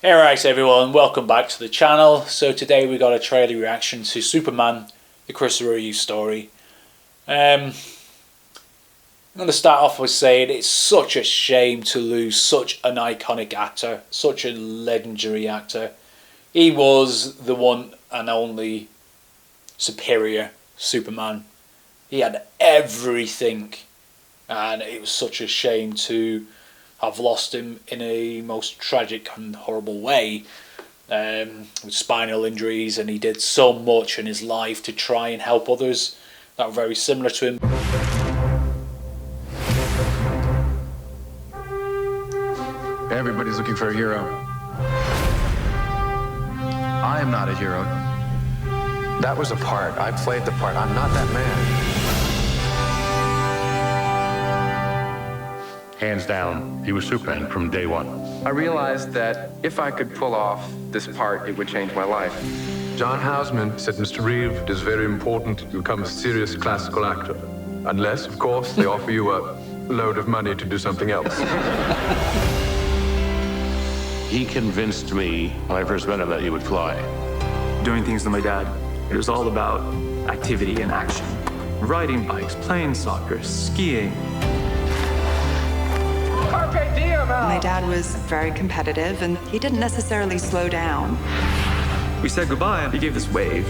Alright everyone, welcome back to the channel. So today we got a trailer reaction to Superman, the Christopher Reeve story. I'm going to start off with saying it's such a shame to lose such an iconic actor, such a legendary actor. He was the one and only superior Superman. He had everything, and it was such a shame to have lost him in a most tragic and horrible way, with spinal injuries, and he did so much in his life to try and help others that were very similar to him. Everybody's looking for a hero. I am not a hero. That was a part. I played the part. I'm not that man. Hands down, he was Superman from day one. I realized that if I could pull off this part, it would change my life. John Houseman said, Mr. Reeve, it is very important to become a serious classical actor. Unless, of course, they offer you a load of money to do something else. He convinced me when I first met him that he would fly. Doing things with my dad. It was all about activity and action. Riding bikes, playing soccer, skiing. My dad was very competitive, and he didn't necessarily slow down. We said goodbye, and he gave this wave.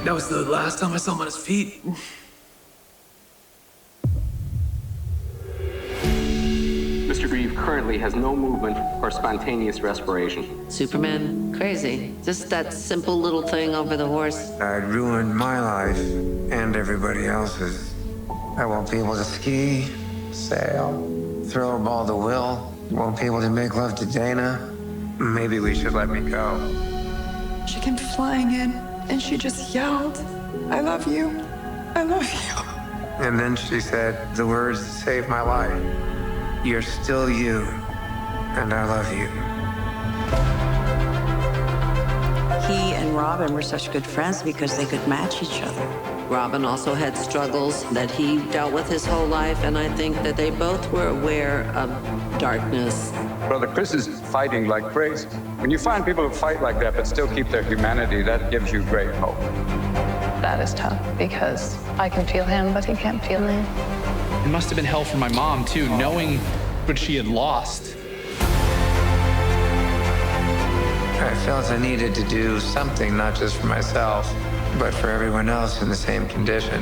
That was the last time I saw him on his feet. Mr. Reeve currently has no movement or spontaneous respiration. Superman, crazy. Just that simple little thing over the horse. I'd ruined my life and everybody else's. I won't be able to ski, sail, throw a ball to Will. Won't be able to make love to Dana. Maybe we should let me go. She came flying in, and she just yelled, "I love you. I love you." And then she said the words that saved my life. You're still you, and I love you. He and Robin were such good friends because they could match each other. Robin also had struggles that he dealt with his whole life, and I think that they both were aware of darkness. Brother Chris is fighting like crazy. When you find people who fight like that but still keep their humanity, that gives you great hope. That is tough because I can feel him, but he can't feel me. It must have been hell for my mom, too, knowing what she had lost. I felt I needed to do something, not just for myself, but for everyone else in the same condition.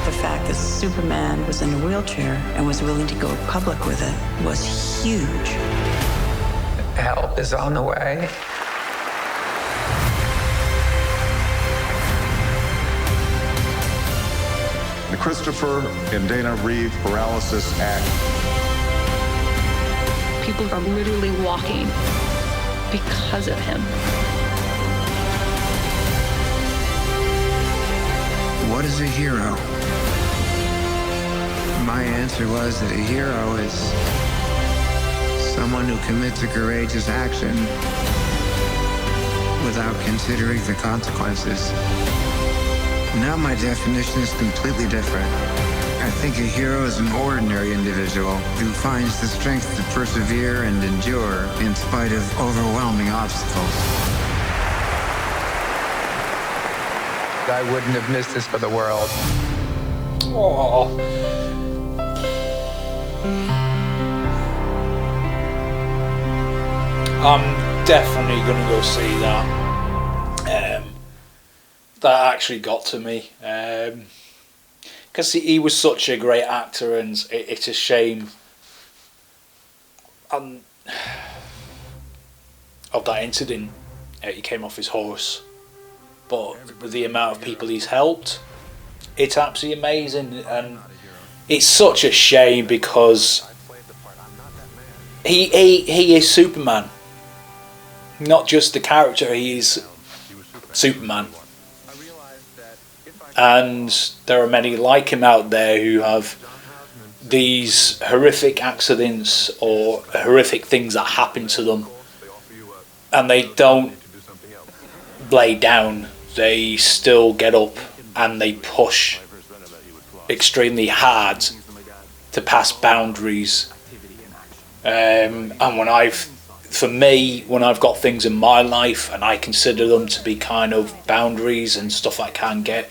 The fact that Superman was in a wheelchair and was willing to go public with it was huge. Help is on the way. The Christopher and Dana Reeve Paralysis Act. People are literally walking because of him. What is a hero? My answer was that a hero is someone who commits a courageous action without considering the consequences. Now my definition is completely different. I think a hero is an ordinary individual who finds the strength to persevere and endure in spite of overwhelming obstacles. I wouldn't have missed this for the world. Oh. I'm definitely gonna go see that. That actually got to me, because he was such a great actor, and it's a shame of that incident. He came off his horse, but with the amount of people he's helped, it's absolutely amazing, and it's such a shame because he is Superman, not just the character. He is Superman. And there are many like him out there who have these horrific accidents or horrific things that happen to them, and they don't lay down. They still get up and they push extremely hard to pass boundaries And for me, when I've got things in my life and I consider them to be kind of boundaries and stuff I can get,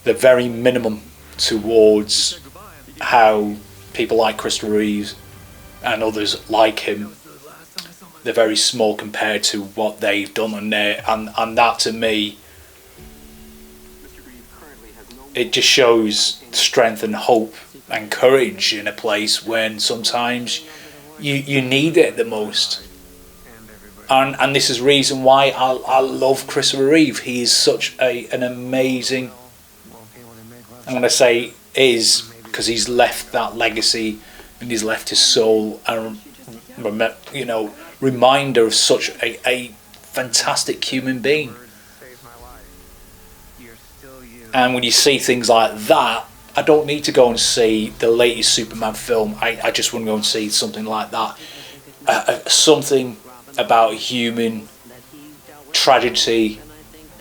the very minimum towards how people like Christopher Reeve and others like him, they're very small compared to what they've done on there, and that to me, it just shows strength and hope and courage in a place when sometimes you need it the most. And this is the reason why I love Christopher Reeve. He is such an amazing, I'm going to say is, because he's left that legacy and he's left his soul and, you know, reminder of such a fantastic human being. And when you see things like that, I don't need to go and see the latest Superman film. I just want to go and see something like that. Something about human tragedy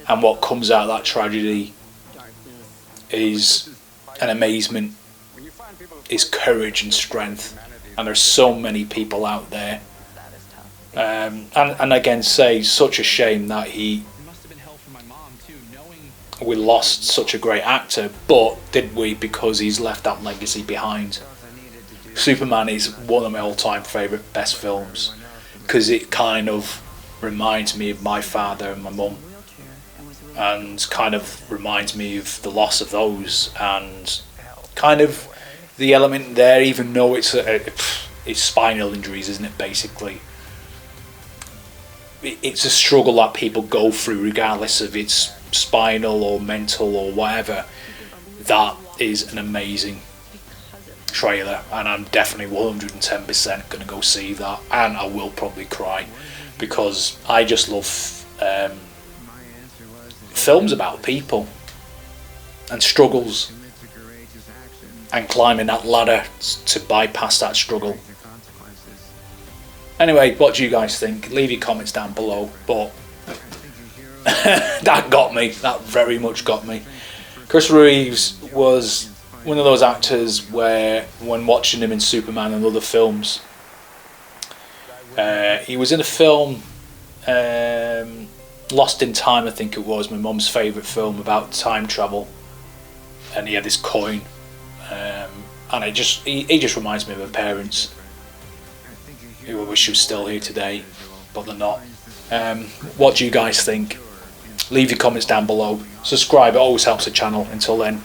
and what comes out of that tragedy is an amazement, is courage and strength. And there's so many people out there. And again, say, such a shame that we lost such a great actor, but did we, because he's left that legacy behind. Superman is one of my all-time favourite best films, because it kind of reminds me of my father and my mum, and kind of reminds me of the loss of those, and kind of the element there, even though it's spinal injuries, isn't it, basically. It's a struggle that people go through regardless of it's spinal or mental or whatever. That is an amazing trailer, and I'm definitely 110% going to go see that, and I will probably cry, because I just love films about people and struggles and climbing that ladder to bypass that struggle. Anyway, what do you guys think? Leave your comments down below. But that got me. That very much got me. Chris Reeves was one of those actors where, when watching him in Superman and other films, he was in a film, Lost in Time, I think it was, my mum's favourite film about time travel, and he had this coin, and he just reminds me of my parents, who I wish was still here today, but they're not. What do you guys think? Leave your comments down below. Subscribe, it always helps the channel. Until then,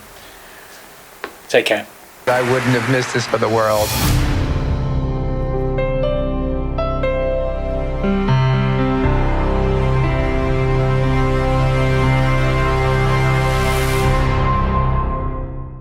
take care. I wouldn't have missed this for the world.